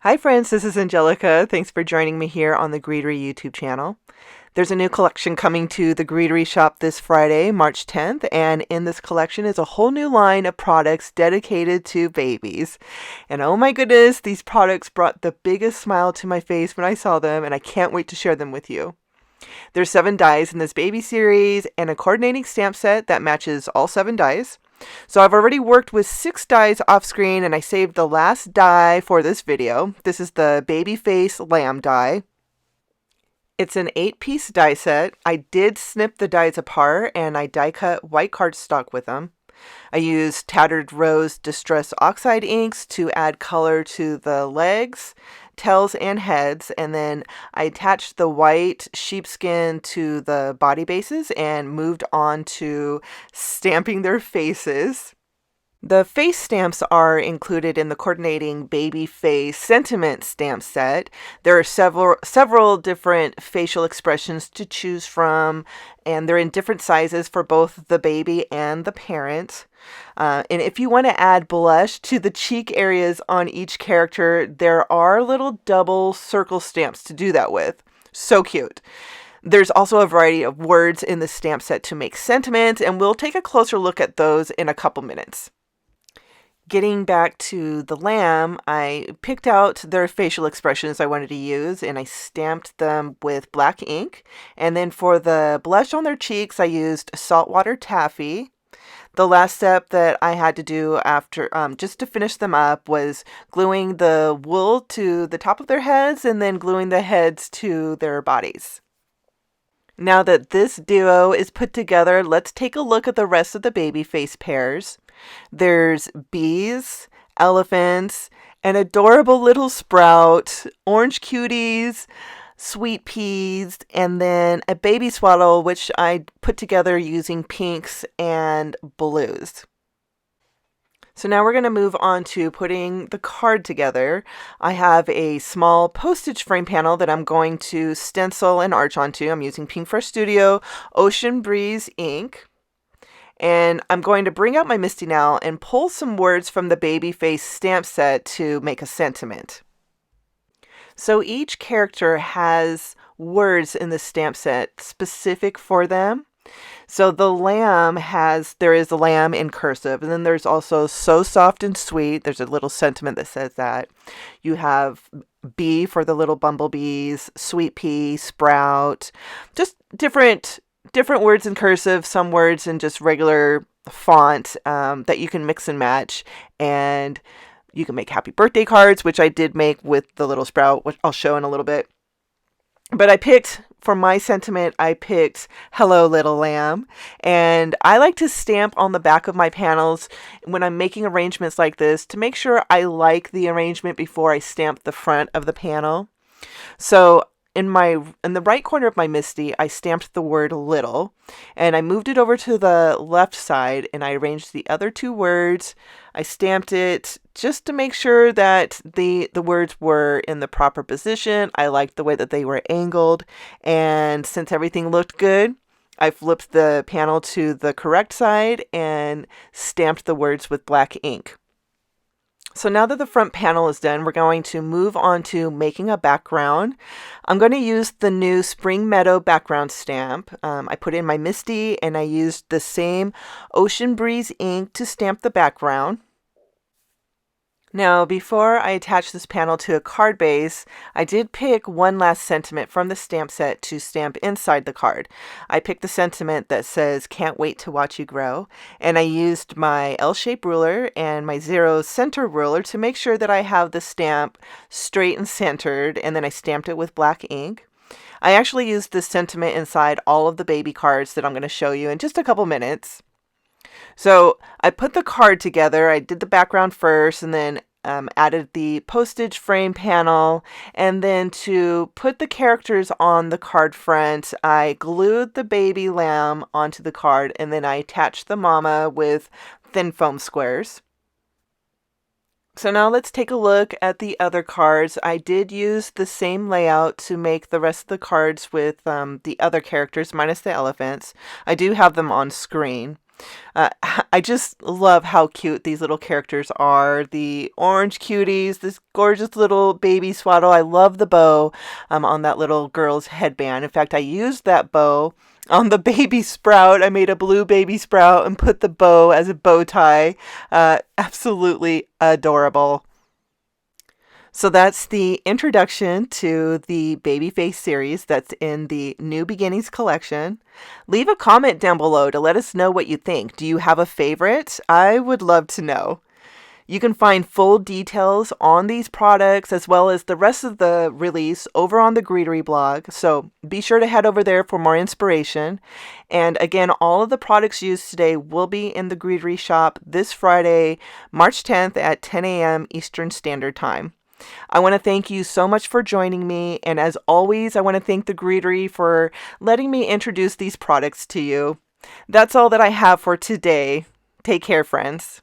Hi friends, this is Angelica. Thanks for joining me here on the Greetery YouTube channel. There's a new collection coming to the Greetery shop this Friday, March 10th, and in this collection is a whole new line of products dedicated to babies. And oh my goodness, these products brought the biggest smile to my face when I saw them, and I can't wait to share them with you. There's 7 dies in this baby series and a coordinating stamp set that matches all 7 dies. So I've already worked with 6 dies off screen and I saved the last die for this video. This is the baby face lamb die. It's an 8-piece die set. I did snip the dies apart and I die cut white cardstock with them. I used Tattered Rose Distress Oxide inks to add color to the legs, tails, and heads, and then I attached the white sheepskin to the body bases and moved on to stamping their faces. The face stamps are included in the coordinating baby face sentiment stamp set. There are several different facial expressions to choose from, and they're in different sizes for both the baby and the parent. And if you want to add blush to the cheek areas on each character, there are little double circle stamps to do that with. So cute. There's also a variety of words in the stamp set to make sentiments, and we'll take a closer look at those in a couple minutes. Getting back to the lamb, I picked out their facial expressions I wanted to use and I stamped them with black ink. And then for the blush on their cheeks, I used saltwater taffy. The last step that I had to do after, just to finish them up, was gluing the wool to the top of their heads and then gluing the heads to their bodies. Now that this duo is put together, let's take a look at the rest of the baby face pairs. There's bees, elephants, an adorable little sprout, orange cuties, sweet peas, and then a baby swaddle, which I put together using pinks and blues. So now we're going to move on to putting the card together. I have a small postage frame panel that I'm going to stencil and arch onto. I'm using Pink Fresh Studio Ocean Breeze ink. And I'm going to bring out my Misty now and pull some words from the baby face stamp set to make a sentiment. So each character has words in the stamp set specific for them. So the lamb there is a lamb in cursive, and then there's also so soft and sweet. There's a little sentiment that says that. You have bee for the little bumblebees, sweet pea, sprout, just different words in cursive, some words in just regular font that you can mix and match. And you can make happy birthday cards, which I did make with the little sprout, which I'll show in a little bit. But for my sentiment, I picked Hello Little Lamb. And I like to stamp on the back of my panels when I'm making arrangements like this to make sure I like the arrangement before I stamp the front of the panel. So in the right corner of my Misty, I stamped the word little, and I moved it over to the left side and I arranged the other 2 words. I stamped it just to make sure that the words were in the proper position. I liked the way that they were angled, and since everything looked good, I flipped the panel to the correct side and stamped the words with black ink. So now that the front panel is done, we're going to move on to making a background. I'm going to use the new Spring Meadow background stamp. I put in my Misty and I used the same Ocean Breeze ink to stamp the background. Now, before I attach this panel to a card base, I did pick one last sentiment from the stamp set to stamp inside the card. I picked the sentiment that says, "Can't wait to watch you grow," and I used my L-shape ruler and my 0 center ruler to make sure that I have the stamp straight and centered, and then I stamped it with black ink. I actually used this sentiment inside all of the baby cards that I'm going to show you in just a couple minutes. So I put the card together. I did the background first and then added the postage frame panel. And then to put the characters on the card front, I glued the baby lamb onto the card and then I attached the mama with thin foam squares. So now let's take a look at the other cards. I did use the same layout to make the rest of the cards with the other characters minus the elephants. I do have them on screen. Uh, I just love how cute these little characters are. The orange cuties, this gorgeous little baby swaddle. I love the bow on that little girl's headband. In fact, I used that bow on the baby sprout. I made a blue baby sprout and put the bow as a bow tie. Absolutely adorable. So that's the introduction to the Babyface series that's in the New Beginnings collection. Leave a comment down below to let us know what you think. Do you have a favorite? I would love to know. You can find full details on these products as well as the rest of the release over on the Greetery blog. So be sure to head over there for more inspiration. And again, all of the products used today will be in the Greetery shop this Friday, March 10th at 10 a.m. Eastern Standard Time. I want to thank you so much for joining me. And as always, I want to thank the Greetery for letting me introduce these products to you. That's all that I have for today. Take care, friends.